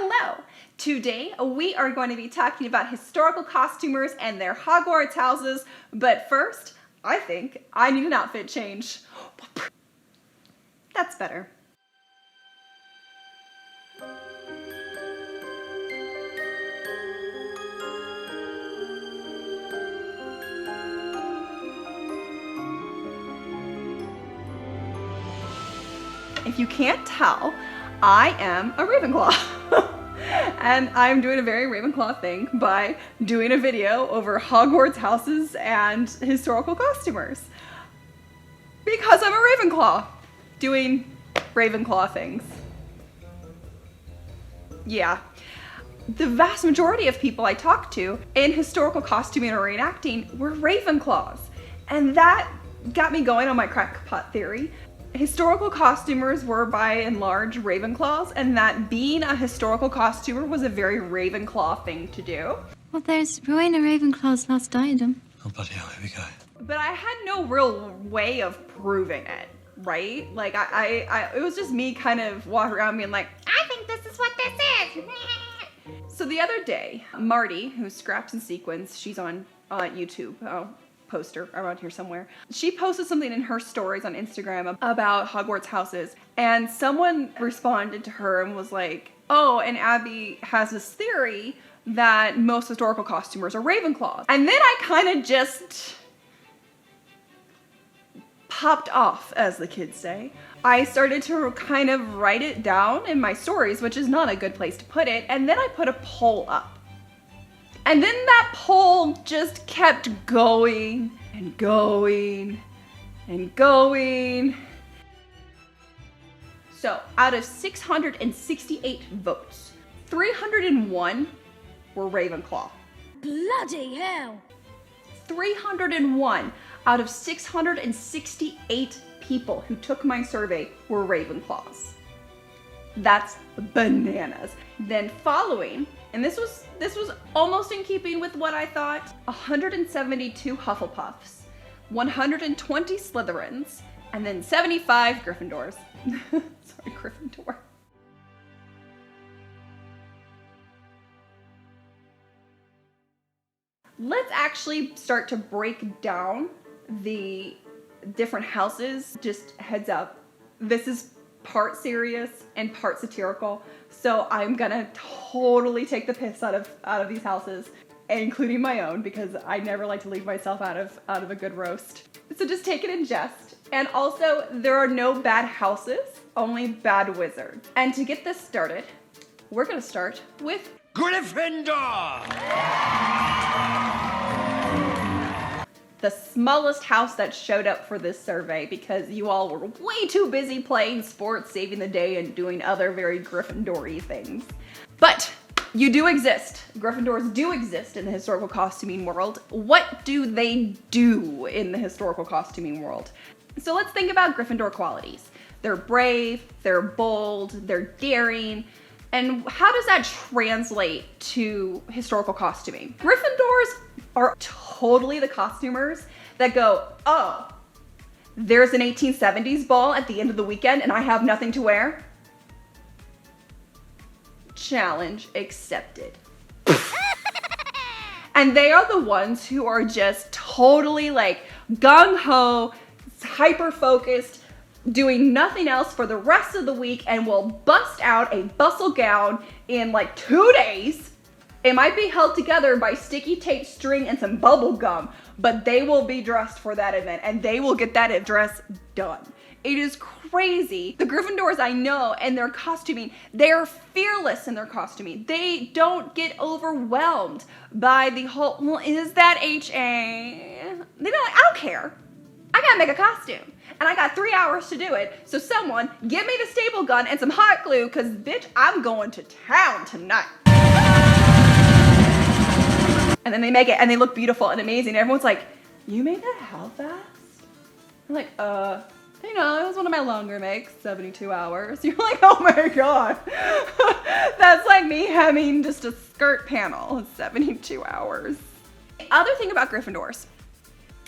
Hello! Today we are going to be talking about historical costumers and their Hogwarts houses, but first, I think I need an outfit change. That's better. If you can't tell, I am a Ravenclaw. And I'm doing a very Ravenclaw thing by doing a video over Hogwarts houses and historical costumers. Because I'm a Ravenclaw, doing Ravenclaw things. Yeah. The vast majority of people I talked to in historical costuming or reenacting were Ravenclaws. And that got me going on my crackpot theory. Historical costumers were by and large Ravenclaws, and that being a historical costumer was a very Ravenclaw thing to do. Well, there's Rowena Ravenclaw's lost diadem. Oh, bloody hell, here we go. But I had no real way of proving it, right? Like, it was just me kind of walking around being like, I think this is what this is. So the other day, Marty, who's Scraps and Sequins, she's on YouTube, poster around here somewhere. She posted something in her stories on Instagram about Hogwarts houses, and someone responded to her and was like, oh, and Abby has this theory that most historical costumers are Ravenclaws. And then I kind of just popped off, as the kids say. I started to kind of write it down in my stories, which is not a good place to put it, and then I put a poll up. And then that poll just kept going and going and going. So out of 668 votes, 301 were Ravenclaw. Bloody hell! 301 out of 668 people who took my survey were Ravenclaws. That's bananas. Then following, and this was almost in keeping with what I thought, 172 Hufflepuffs, 120 Slytherins, and then 75 Gryffindors. Sorry, Gryffindor. Let's actually start to break down the different houses. Just heads up, this is part serious and part satirical, so I'm gonna totally take the piss out of these houses, including my own, because I never like to leave myself out of a good roast. So just take it in jest. And also, there are no bad houses, only bad wizards. And to get this started, we're gonna start with Gryffindor! the smallest house that showed up for this survey, because you all were way too busy playing sports, saving the day, and doing other very Gryffindor-y things. But you do exist. Gryffindors do exist in the historical costuming world. What do they do in the historical costuming world? So let's think about Gryffindor qualities. They're brave, they're bold, they're daring. And how does that translate to historical costuming? Gryffindors are totally the costumers that go, oh, there's an 1870s ball at the end of the weekend and I have nothing to wear? Challenge accepted. And they are the ones who are just totally like gung-ho, hyper-focused, doing nothing else for the rest of the week, and will bust out a bustle gown in like 2 days. It might be held together by sticky tape string and some bubble gum, but they will be dressed for that event and they will get that dress done. It is crazy. The Gryffindors I know and their costuming, they're fearless in their costuming. They don't get overwhelmed by the whole, well, is that HA? They're like, I don't care. I gotta make a costume. And I got 3 hours to do it. So someone, give me the staple gun and some hot glue, cause bitch, I'm going to town tonight. And then they make it and they look beautiful and amazing. Everyone's like, you made that how fast? I'm like, you know, it was one of my longer makes, 72 hours. You're like, oh my God. That's like me hemming just a skirt panel in 72 hours. The other thing about Gryffindors,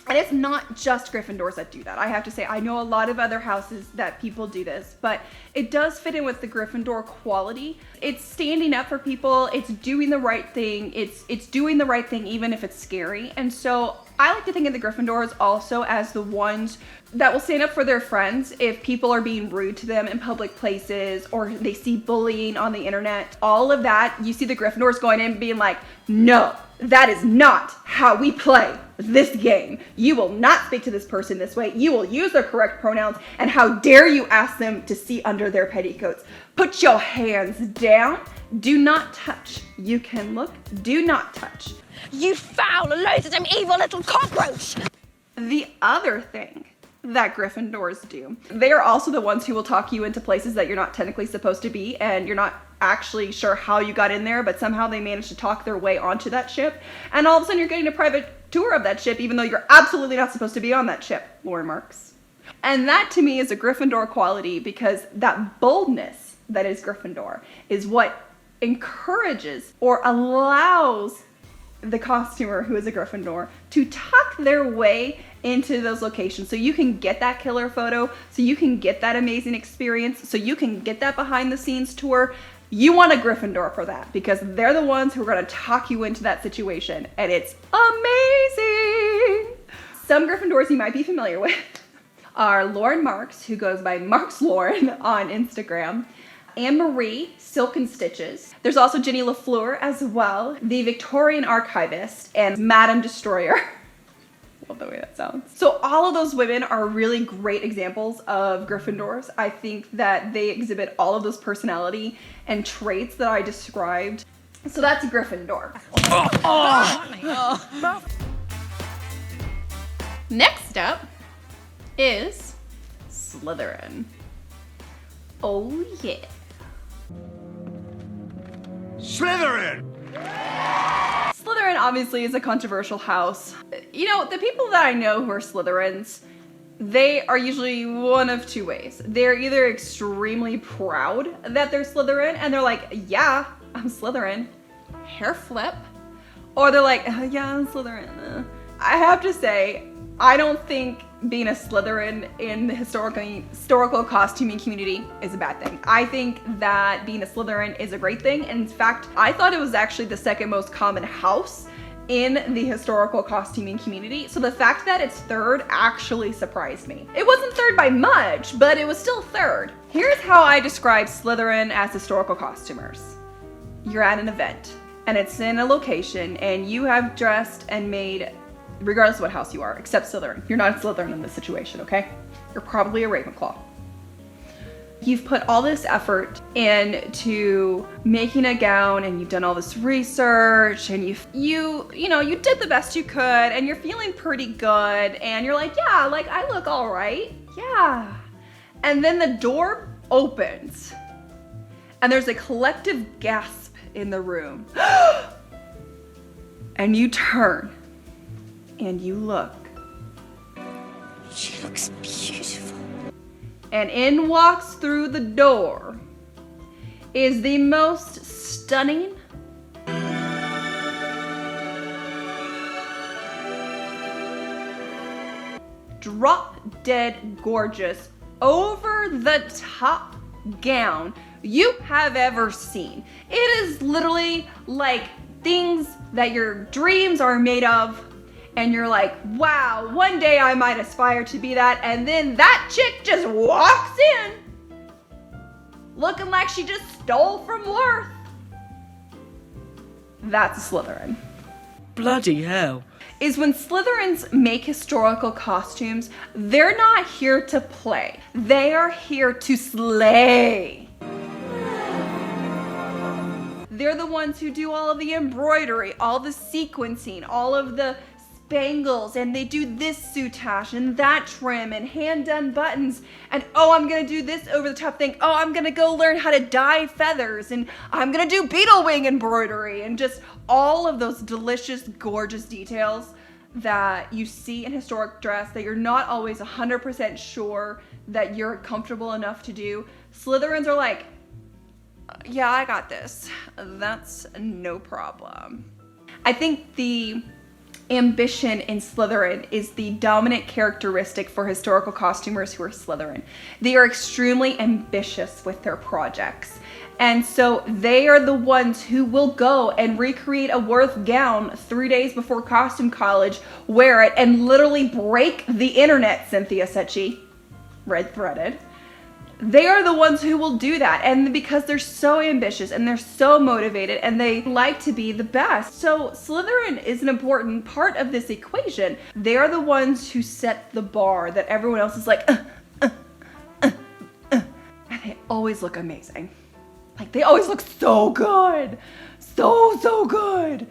And it's not just Gryffindors that do that. I have to say, I know a lot of other houses that people do this, but it does fit in with the Gryffindor quality. It's standing up for people. It's doing the right thing. It's doing the right thing even if it's scary. And so I like to think of the Gryffindors also as the ones that will stand up for their friends if people are being rude to them in public places or they see bullying on the internet. All of that, you see the Gryffindors going in and being like, no, that is not how we play this game. You will not speak to this person this way. You will use their correct pronouns, and how dare you ask them to see under their petticoats. Put your hands down. Do not touch. You can look. Do not touch. You foul, loathsome, evil little cockroach! The other thing that Gryffindors do, they are also the ones who will talk you into places that you're not technically supposed to be, and you're not actually sure how you got in there, but somehow they managed to talk their way onto that ship, and all of a sudden you're getting a private tour of that ship, even though you're absolutely not supposed to be on that ship, Lore Marks. And that to me is a Gryffindor quality, because that boldness that is Gryffindor is what encourages or allows the costumer who is a Gryffindor to tuck their way into those locations so you can get that killer photo, so you can get that amazing experience, so you can get that behind the scenes tour. You want a Gryffindor for that, because they're the ones who are going to talk you into that situation, and it's amazing. Some Gryffindors you might be familiar with are Lauren Marks, who goes by Marks Lauren on Instagram, Anne Marie, Silk and Stitches. There's also Jenny LaFleur as well, the Victorian archivist, and Madame Destroyer. Love the way that sounds. So all of those women are really great examples of Gryffindors. I think that they exhibit all of those personality and traits that I described. So that's Gryffindor. Next up is Slytherin. Oh yeah. Slytherin! Slytherin obviously is a controversial house. You know, the people that I know who are Slytherins, they are usually one of two ways. They're either extremely proud that they're Slytherin and they're like, yeah, I'm Slytherin, hair flip. Or they're like, yeah, I'm Slytherin. I have to say, I don't think being a Slytherin in the historical costuming community is a bad thing. I think that being a Slytherin is a great thing. And in fact, I thought it was actually the second most common house in the historical costuming community. So the fact that it's third actually surprised me. It wasn't third by much, but it was still third. Here's how I describe Slytherin as historical costumers. You're at an event and it's in a location and you have dressed and made, regardless of what house you are, except Slytherin. You're not a Slytherin in this situation, okay? You're probably a Ravenclaw. You've put all this effort into making a gown and you've done all this research and you did the best you could and you're feeling pretty good and you're like, yeah, like I look all right. Yeah. And then the door opens and there's a collective gasp in the room. And you turn and you look. She looks beautiful. And in walks through the door is the most stunning, drop-dead gorgeous, over-the-top gown you have ever seen. It is literally like things that your dreams are made of. And you're like, wow, one day I might aspire to be that. And then that chick just walks in looking like she just stole from Worth. That's a Slytherin. Bloody hell. Is when Slytherins make historical costumes, they're not here to play. They are here to slay. They're the ones who do all of the embroidery, all the sequencing, all of the bangles, and they do this soutache and that trim and hand done buttons, and oh, I'm gonna do this over the top thing, oh, I'm gonna go learn how to dye feathers, and I'm gonna do beetle wing embroidery, and just all of those delicious, gorgeous details that you see in historic dress that you're not always 100% sure that you're comfortable enough to do. Slytherins are like, yeah, I got this. That's no problem. I think the ambition in Slytherin is the dominant characteristic for historical costumers who are Slytherin. They are extremely ambitious with their projects. And so they are the ones who will go and recreate a Worth gown 3 days before costume college, wear it, and literally break the internet, Cynthia said she. Red threaded. They are the ones who will do that, and because they're so ambitious and they're so motivated and they like to be the best. So Slytherin is an important part of this equation. They are the ones who set the bar that everyone else is like, and they always look amazing. Like, they always look so good. So good.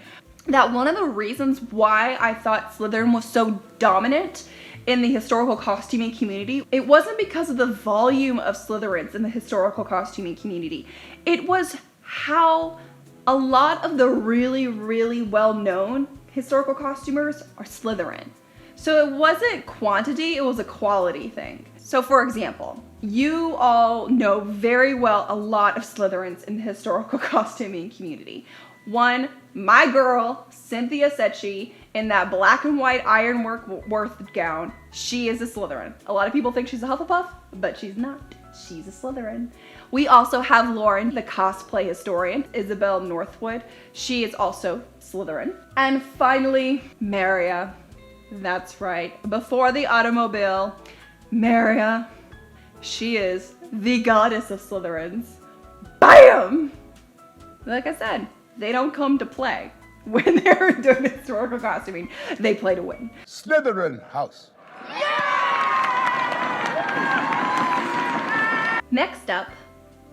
That one of the reasons why I thought Slytherin was so dominant in the historical costuming community, it wasn't because of the volume of Slytherins in the historical costuming community. It was how a lot of the really well-known historical costumers are Slytherin. So it wasn't quantity, it was a quality thing. So for example, you all know very well a lot of Slytherins in the historical costuming community. One, my girl, Cynthia Setchi, in that black and white ironwork Worth gown. She is a Slytherin. A lot of people think she's a Hufflepuff, but she's not. She's a Slytherin. We also have Lauren, the cosplay historian, Isabel Northwood. She is also Slytherin. And finally, Marika. That's right. Before the automobile, Marika. She is the goddess of Slytherins. BAM! Like I said, they don't come to play. When they're doing historical costuming, they play to win. Slytherin house. Next up,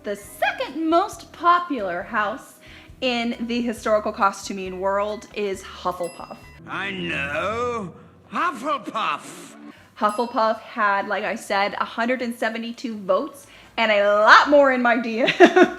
the second most popular house in the historical costuming world is Hufflepuff. I know. Hufflepuff. Hufflepuff had, like I said, 172 votes and a lot more in my DM.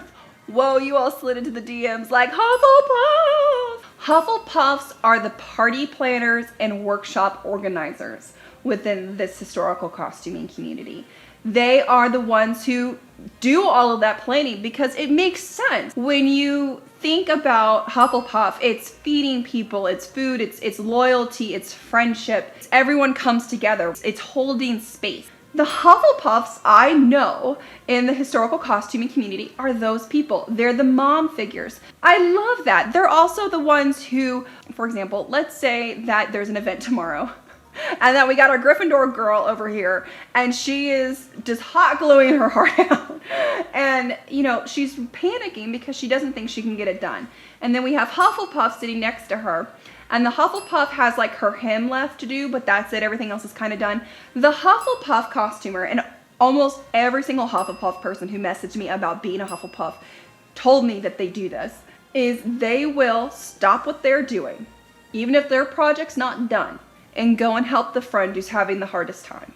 Whoa, you all slid into the DMs like Hufflepuff! Hufflepuffs are the party planners and workshop organizers within this historical costuming community. They are the ones who do all of that planning because it makes sense. When you think about Hufflepuff, it's feeding people, it's food, it's loyalty, it's friendship. Everyone comes together. It's holding space. The Hufflepuffs I know in the historical costuming community are those people. They're the mom figures. I love that. They're also the ones who, for example, let's say that there's an event tomorrow and that we got our Gryffindor girl over here and she is just hot gluing her heart out. And, you know, she's panicking because she doesn't think she can get it done. And then we have Hufflepuff sitting next to her. And the Hufflepuff has like her hem left to do, but that's it. Everything else is kind of done. The Hufflepuff costumer, and almost every single Hufflepuff person who messaged me about being a Hufflepuff told me that they do this, is they will stop what they're doing, even if their project's not done, and go and help the friend who's having the hardest time.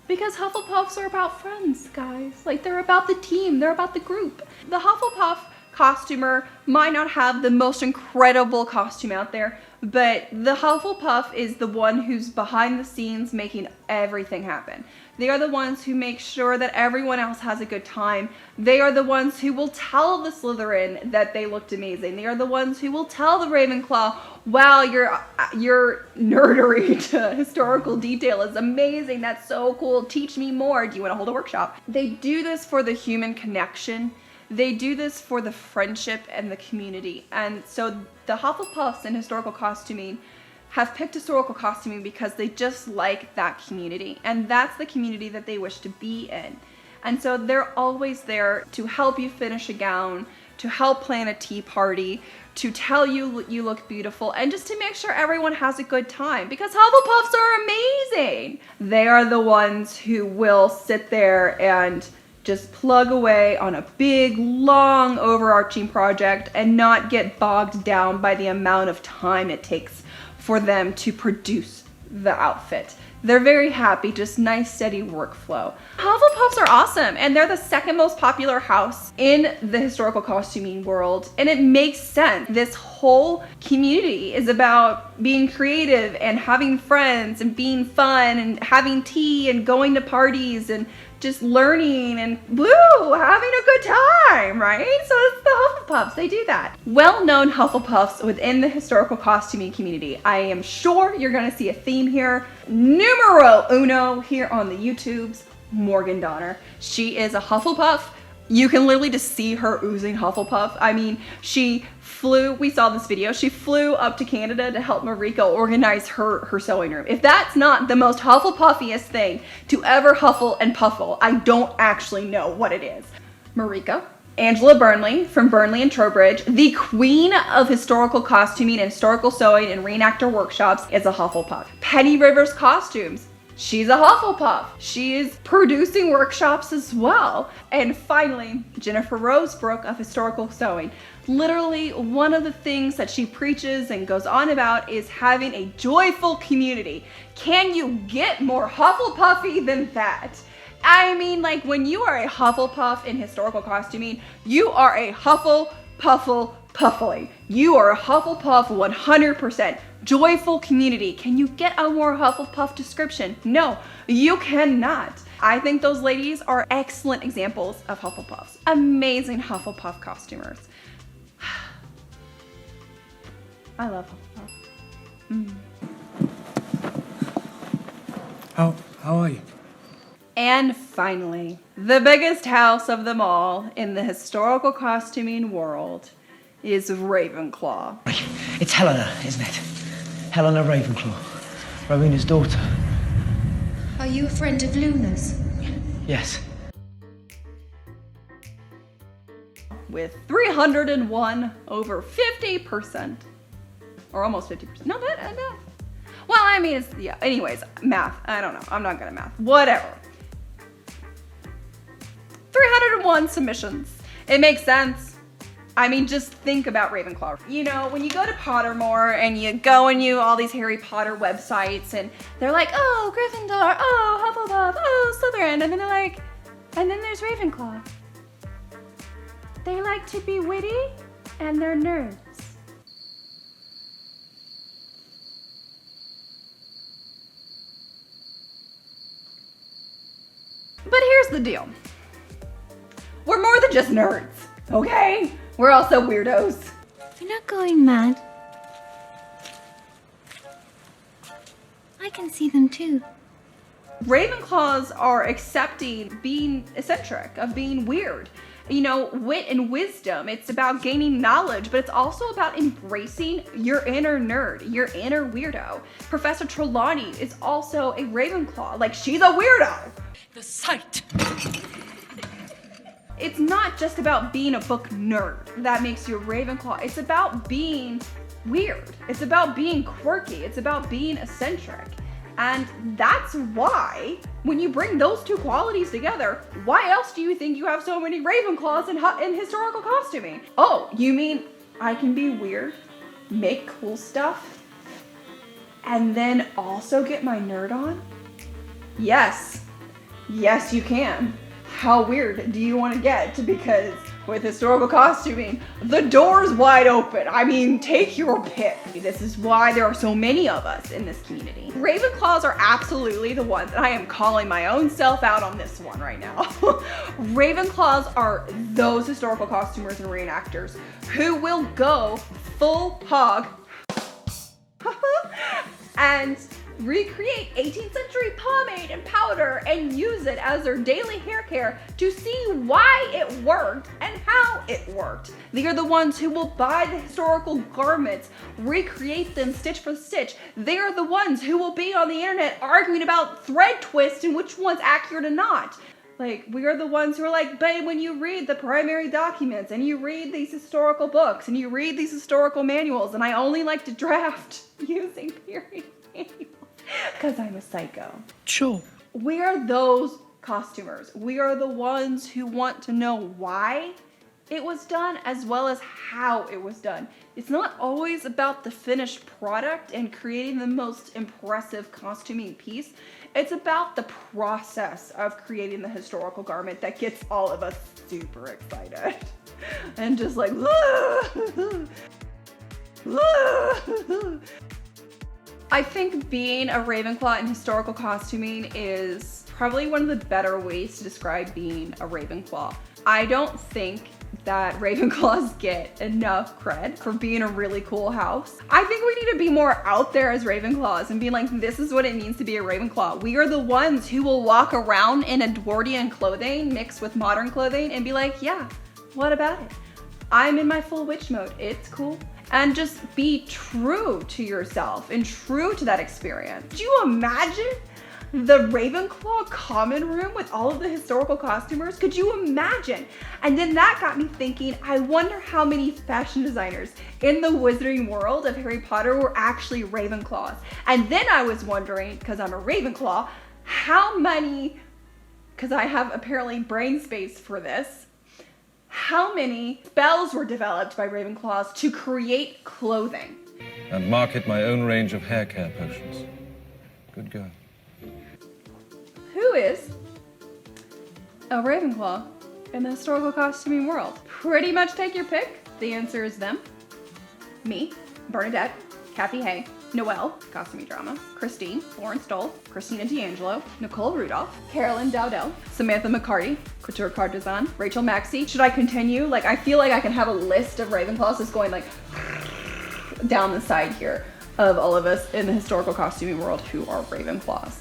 Because Hufflepuffs are about friends, guys. Like, they're about the team, they're about the group. The Hufflepuff costumer might not have the most incredible costume out there, but the Hufflepuff is the one who's behind the scenes making everything happen. They are the ones who make sure that everyone else has a good time. They are the ones who will tell the Slytherin that they looked amazing. They are the ones who will tell the Ravenclaw, wow, your nerdery to historical detail is amazing. That's so cool. Teach me more. Do you want to hold a workshop? They do this for the human connection. They do this for the friendship and the community. And so the Hufflepuffs in historical costuming have picked historical costuming because they just like that community. And that's the community that they wish to be in. And so they're always there to help you finish a gown, to help plan a tea party, to tell you you look beautiful, and just to make sure everyone has a good time. Because Hufflepuffs are amazing. They are the ones who will sit there and just plug away on a big, long, overarching project and not get bogged down by the amount of time it takes for them to produce the outfit. They're very happy, just nice, steady workflow. Hufflepuffs are awesome, and they're the second most popular house in the historical costuming world, and it makes sense. This whole community is about being creative and having friends and being fun and having tea and going to parties and just learning and woo, having a good time, right? So it's the Hufflepuffs, they do that. Well-known Hufflepuffs within the historical costuming community. I am sure you're gonna see a theme here. Numero uno here on the YouTubes, Morgan Donner. She is a Hufflepuff. You can literally just see her oozing Hufflepuff. I mean, we saw this video, she flew up to Canada to help Marika organize her sewing room. If that's not the most Hufflepuffiest thing to ever huffle and puffle, I don't actually know what it is. Marika. Angela Burnley from Burnley and Trowbridge, the queen of historical costuming and historical sewing and reenactor workshops, is a Hufflepuff. Penny Rivers Costumes. She's a Hufflepuff. She is producing workshops as well. And finally, Jennifer Rose Brooke of Historical Sewing. Literally, one of the things that she preaches and goes on about is having a joyful community. Can you get more Hufflepuffy than that? I mean, like, when you are a Hufflepuff in historical costuming, you are a Hufflepuffly. You are a Hufflepuff 100%. Joyful community. Can you get a more Hufflepuff description? No, you cannot. I think those ladies are excellent examples of Hufflepuffs. Amazing Hufflepuff costumers. I love Hufflepuff. How are you? And finally, the biggest house of them all in the historical costuming world is Ravenclaw. It's Helena, isn't it? Helena Ravenclaw, Rowena's daughter. Are you a friend of Luna's? Yes. With 301 over 50%. Or almost 50%. No, that. Well, I mean, it's, yeah. Anyways, math. I don't know. I'm not good at math. Whatever. 301 submissions. It makes sense. I mean, just think about Ravenclaw. You know, when you go to Pottermore and you go and all these Harry Potter websites and they're like, oh, Gryffindor, oh, Hufflepuff, oh, Slytherin, and then they're like, and then there's Ravenclaw. They like to be witty and they're nerds. But here's the deal. We're more than just nerds, okay? We're also weirdos. You're not going mad. I can see them too. Ravenclaws are accepting being eccentric, of being weird. You know, wit and wisdom. It's about gaining knowledge, but it's also about embracing your inner nerd, your inner weirdo. Professor Trelawney is also a Ravenclaw. Like, she's a weirdo. The sight. It's not just about being a book nerd that makes you a Ravenclaw. It's about being weird. It's about being quirky. It's about being eccentric. And that's why, when you bring those two qualities together, why else do you think you have so many Ravenclaws in historical costuming? Oh, you mean I can be weird, make cool stuff, and then also get my nerd on? Yes. Yes, you can. How weird do you want to get? Because with historical costuming, the door's wide open. I mean, take your pick. This is why there are so many of us in this community. Ravenclaws are absolutely the ones, and I am calling my own self out on this one right now. Ravenclaws are those historical costumers and reenactors who will go full hog and recreate 18th century pomade and powder and use it as their daily hair care to see why it worked and how it worked. They are the ones who will buy the historical garments, recreate them stitch for stitch. They are the ones who will be on the internet arguing about thread twists and which one's accurate or not. Like, we are the ones who are like, babe, when you read the primary documents and you read these historical books and you read these historical manuals, and I only like to draft using period manuals. Because I'm a psycho. Sure. We are those costumers. We are the ones who want to know why it was done as well as how it was done. It's not always about the finished product and creating the most impressive costuming piece. It's about the process of creating the historical garment that gets all of us super excited. And just like, I think being a Ravenclaw in historical costuming is probably one of the better ways to describe being a Ravenclaw. I don't think that Ravenclaws get enough cred for being a really cool house. I think we need to be more out there as Ravenclaws and be like, this is what it means to be a Ravenclaw. We are the ones who will walk around in Edwardian clothing mixed with modern clothing and be like, yeah, what about it? I'm in my full witch mode, it's cool. And just be true to yourself and true to that experience. Could you imagine the Ravenclaw common room with all of the historical costumers? Could you imagine? And then that got me thinking, I wonder how many fashion designers in the wizarding world of Harry Potter were actually Ravenclaws. And then I was wondering, because I'm a Ravenclaw, how many, because I have apparently brain space for this, how many spells were developed by Ravenclaws to create clothing? And market my own range of hair care potions. Good girl. Who is a Ravenclaw in the historical costuming world? Pretty much take your pick. The answer is them. Me, Bernadette, Kathy Hay, Noelle, costuming drama, Christine, Florence Dole, Christina D'Angelo, Nicole Rudolph, Carolyn Dowdell, Samantha McCarty, couture card design, Rachel Maxey. Should I continue? Like, I feel like I can have a list of Ravenclaws just going like down the side here of all of us in the historical costuming world who are Ravenclaws.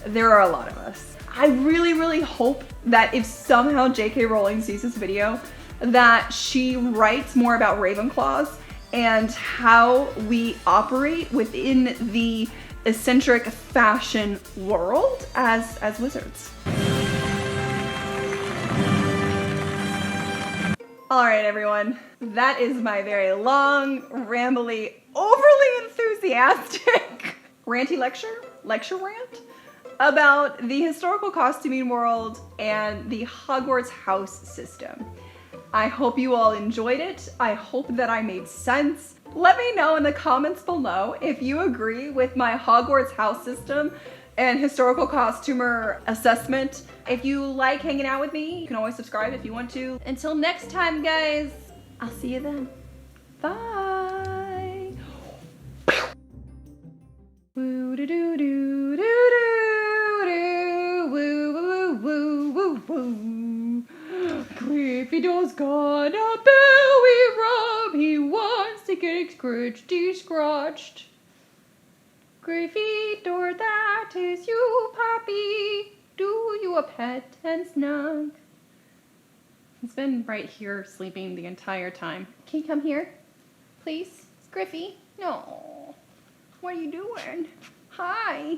There are a lot of us. I really, really hope that if somehow J.K. Rowling sees this video, that she writes more about Ravenclaws and how we operate within the eccentric fashion world as wizards. All right, everyone. That is my very long, rambly, overly enthusiastic ranty lecture rant about the historical costuming world and the Hogwarts house system. I hope you all enjoyed it. I hope that I made sense. Let me know in the comments below if you agree with my Hogwarts house system and historical costumer assessment. If you like hanging out with me, you can always subscribe if you want to. Until next time, guys, I'll see you then. Bye. Woo doo doo doo doo doo woo woo woo woo woo. Gryffindor's got a belly rub. He wants to get scratchy scratched. Gryffindor, that is you, Poppy. Do you a pet and snug? He's been right here sleeping the entire time. Can you come here, please? Griffy? No. What are you doing? Hi.